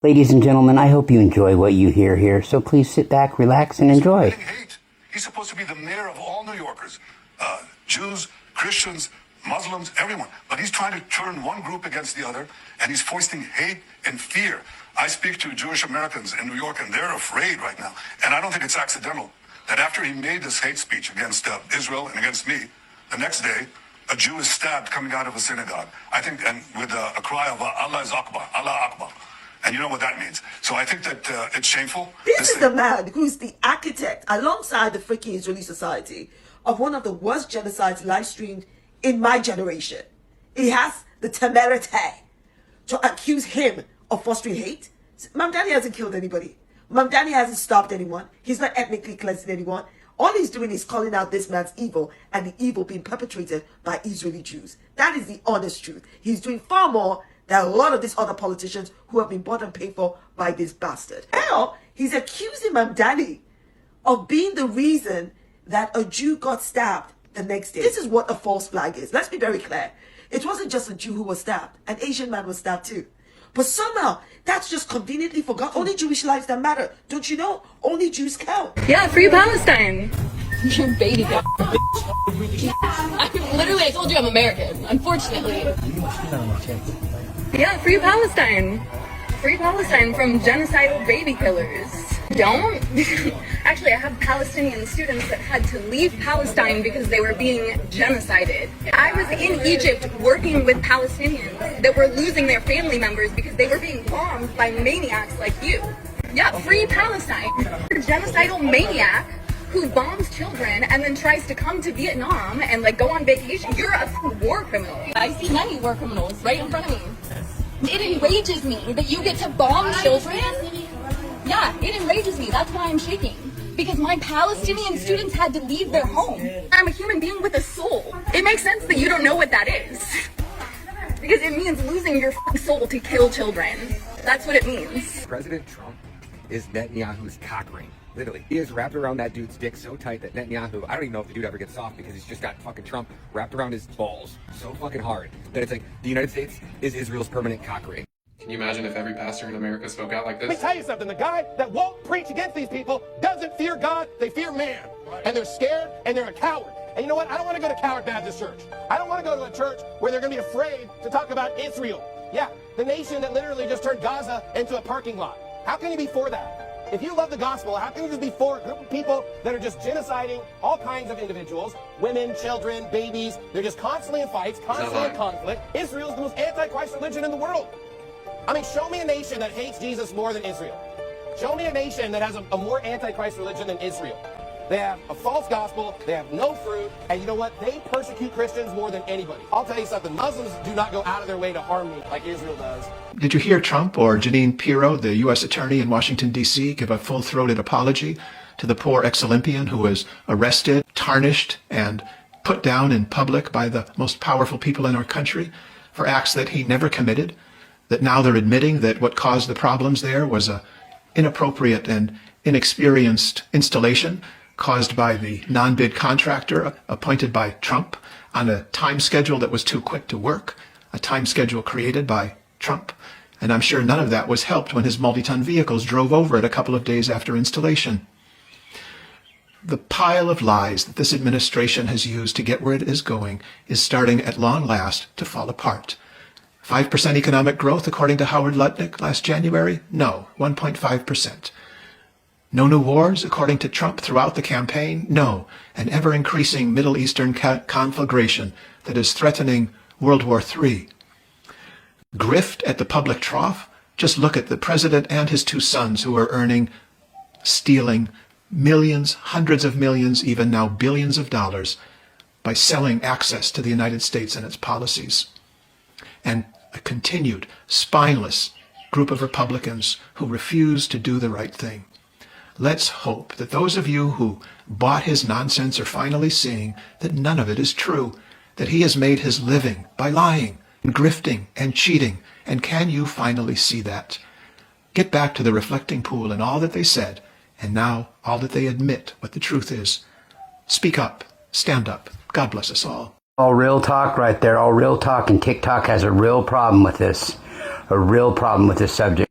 Ladies and gentlemen, I hope you enjoy what you hear here, so please sit back, relax, and enjoy. Hate. He's supposed to be the mayor of all New Yorkers. Jews, Christians, Muslims, everyone. But he's trying to turn one group against the other, and he's foisting hate and fear. I speak to Jewish Americans in New York, and they're afraid right now. And I don't think it's accidental that after he made this hate speech against Israel and against me, the next day, a Jew is stabbed coming out of a synagogue. I think, and with a cry of Allah is Akbar, Allah Akbar. And you know what that means. So I think that it's shameful. This is the man who's the architect, alongside the freaking Israeli Society, of one of the worst genocides live streamed in my generation. He has the temerity to accuse him of fostering hate. Mamdani hasn't killed anybody. Mamdani hasn't stopped anyone. He's not ethnically cleansing anyone. All he's doing is calling out this man's evil and the evil being perpetrated by Israeli Jews. That is the honest truth. He's doing far more than a lot of these other politicians who have been bought and paid for by this bastard. Now, he's accusing Mamdani of being the reason that a Jew got stabbed the next day. This is what a false flag is. Let's be very clear. It wasn't just a Jew who was stabbed. An Asian man was stabbed too. But somehow, that's just conveniently forgotten. Only Jewish lives that matter. Don't you know? Only Jews count. Yeah, free Palestine. You're baby girl. I told you I'm American, unfortunately. Yeah, free Palestine. Free Palestine from genocidal baby killers. Don't? Actually, I have Palestinian students that had to leave Palestine because they were being genocided. I was in Egypt working with Palestinians that were losing their family members because they were being bombed by maniacs like you. Yeah, free Palestine. You're a genocidal maniac who bombs children and then tries to come to Vietnam and go on vacation. You're a war criminal. I see many war criminals right in front of me. It enrages me that you get to bomb children. Yeah, it enrages me. That's why I'm shaking. Because my Palestinian students had to leave their home. I'm a human being with a soul. It makes sense that you don't know what that is. Because it means losing your soul to kill children. That's what it means. President Trump is Netanyahu's cock ring. Literally. He is wrapped around that dude's dick so tight that Netanyahu, I don't even know if the dude ever gets off because he's just got fucking Trump wrapped around his balls so fucking hard that it's like the United States is Israel's permanent cock ring. Can you imagine if every pastor in America spoke out like this? Let me tell you something. The guy that won't preach against these people doesn't fear God. They fear man. And they're scared and they're a coward. And you know what? I don't want to go to Coward Baptist Church. I don't want to go to a church where they're going to be afraid to talk about Israel. Yeah, the nation that literally just turned Gaza into a parking lot. How can you be for that? If you love the gospel, how can you just be for a group of people that are just genociding all kinds of individuals, women, children, babies? They're just constantly in fights, constantly in conflict. Israel's the most anti-Christ religion in the world. I mean, show me a nation that hates Jesus more than Israel. Show me a nation that has a more anti-Christ religion than Israel. They have a false gospel, they have no fruit, and you know what? They persecute Christians more than anybody. I'll tell you something, Muslims do not go out of their way to harm me like Israel does. Did you hear Trump or Jeanine Pirro, the U.S. attorney in Washington, D.C., give a full-throated apology to the poor ex-Olympian who was arrested, tarnished, and put down in public by the most powerful people in our country for acts that he never committed, that now they're admitting that what caused the problems there was a inappropriate and inexperienced installation caused by the non-bid contractor appointed by Trump on a time schedule that was too quick to work, a time schedule created by Trump. And I'm sure none of that was helped when his multi-ton vehicles drove over it a couple of days after installation. The pile of lies that this administration has used to get where it is going is starting at long last to fall apart. 5% economic growth, according to Howard Lutnick last January? No, 1.5%. No new wars, according to Trump throughout the campaign? No, an ever-increasing Middle Eastern conflagration that is threatening World War III. Grift at the public trough? Just look at the president and his two sons who are earning, stealing millions, hundreds of millions, even now billions of dollars by selling access to the United States and its policies. And a continued, spineless group of Republicans who refuse to do the right thing. Let's hope that those of you who bought his nonsense are finally seeing that none of it is true, that he has made his living by lying and grifting and cheating. And can you finally see that? Get back to the reflecting pool and all that they said, and now all that they admit what the truth is. Speak up. Stand up. God bless us all. All real talk right there, all real talk, and TikTok has a real problem with this. A real problem with this subject.